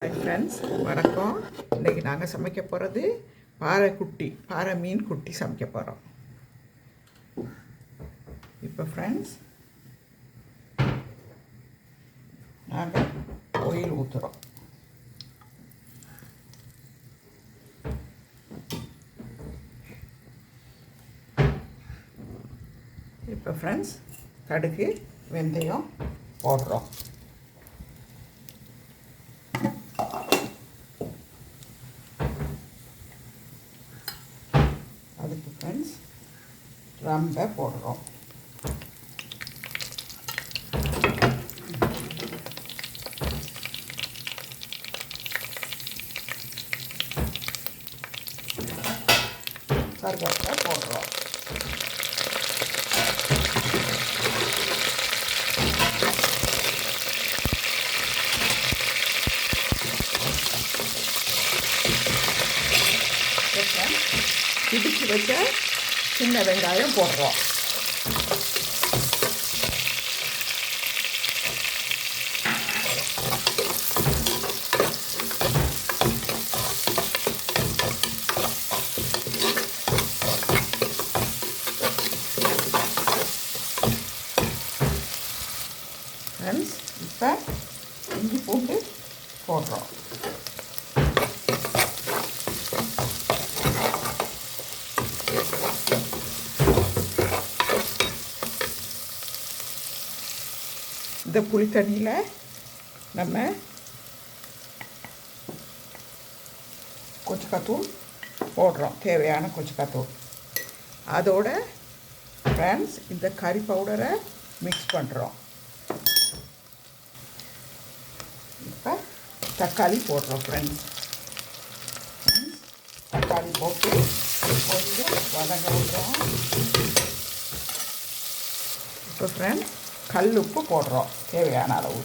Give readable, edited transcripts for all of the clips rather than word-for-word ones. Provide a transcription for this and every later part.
Hi friends, வணக்கம். இன்றைக்கி நாங்கள் சமைக்க போகிறது பாறை மீன் குட்டி சமைக்க போகிறோம். இப்போ ஃப்ரெண்ட்ஸ், நாங்கள் ஆயில் ஊற்றுறோம். இப்போ ஃப்ரெண்ட்ஸ், கடுகு வெந்தயம் போடுறோம். அதுக்கு ஃப்ரெண்ட்ஸ் ரம்பை போடுறோம். கருவேப்பிலை போடுறோம். இடித்து வச்ச சின்ன வெங்காயம் போடுறோம். ஃப்ரெண்ட்ஸ், இப்போ இஞ்சி பூண்டு போடுறோம். இந்த புளி தண்ணியில் நம்ம கொச்சிக்காத்தூள் போடுறோம், தேவையான கொச்சிக்காத்தூள். அதோட ஃப்ரெண்ட்ஸ், இந்த கறி பவுடரை மிக்ஸ் பண்ணுறோம். இப்போ தக்காளி போடுறோம். ஃப்ரெண்ட்ஸ், தக்காளி போட்டு கொஞ்சம் வதங்க விடுறோம். இப்போ ஃப்ரெண்ட்ஸ், கல் உப்பு போடுறோம் தேவையான அளவு.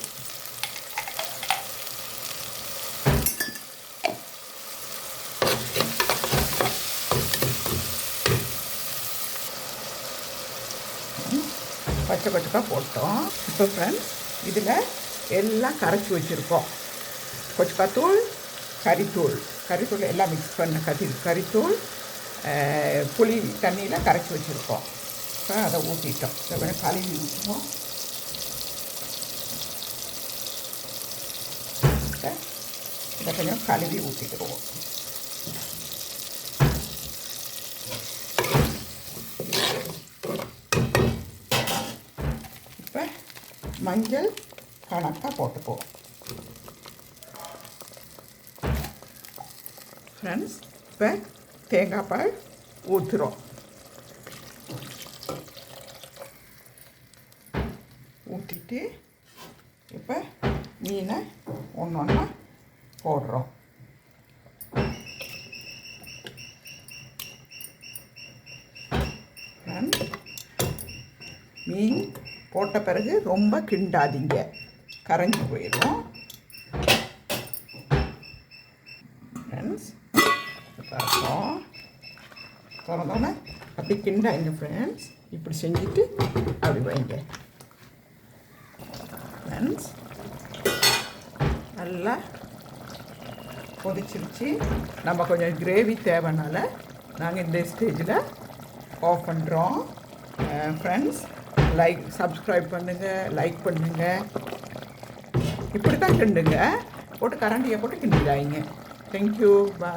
பச்சை பச்சைக்காக போட்டோம். இப்போ ஃப்ரெண்ட்ஸ், இதில் எல்லாம் கரைச்சி வச்சுருக்கோம். கொச்சிக்காத்தூள், கறித்தூள் எல்லாம் மிக்ஸ் பண்ண கறித்தூள் புளி தண்ணியில் கரைச்சி வச்சுருக்கோம். இப்போ அதை ஊற்றிட்டோம். இதை கொஞ்சம் கழுவி ஊற்றுவோம். இதை கொஞ்சம் கழுவி ஊற்றிக்கிடுவோம். இப்போ மஞ்சள் கணக்காக போட்டுக்குவோம். ஃப்ரெண்ட்ஸ், இப்போ தேங்காய் பால் ஊற்றுறோம். ஊற்றிட்டு இப்போ மீனை ஒன்று ஒன்றா போடுறோம். மீன் போட்ட பிறகு ரொம்ப கிண்டாதீங்க, கரைஞ்சி போயிடும். ஃப்ரெண்ட்ஸ், பார்ப்போம். திறந்தோன்னே அப்படி கிண்டாங்க. ஃப்ரெண்ட்ஸ், இப்படி செஞ்சுட்டு அப்படி வைங்க. ஃப்ரெண்ட்ஸ், நல்லா கொதிச்சிருச்சு. நம்ம கொஞ்சம் கிரேவி தேவைனால நாங்கள் இந்த ஸ்டேஜில் ஆஃப் பண்ணுறோம். ஃப்ரெண்ட்ஸ், சப்ஸ்கிரைப் பண்ணுங்கள், லைக் பண்ணுங்கள். இப்படி தான் கிண்டுங்க, போட்டு கரண்டியை போட்டு கிண்டிடாதீங்க. தேங்க்யூ, பாய்.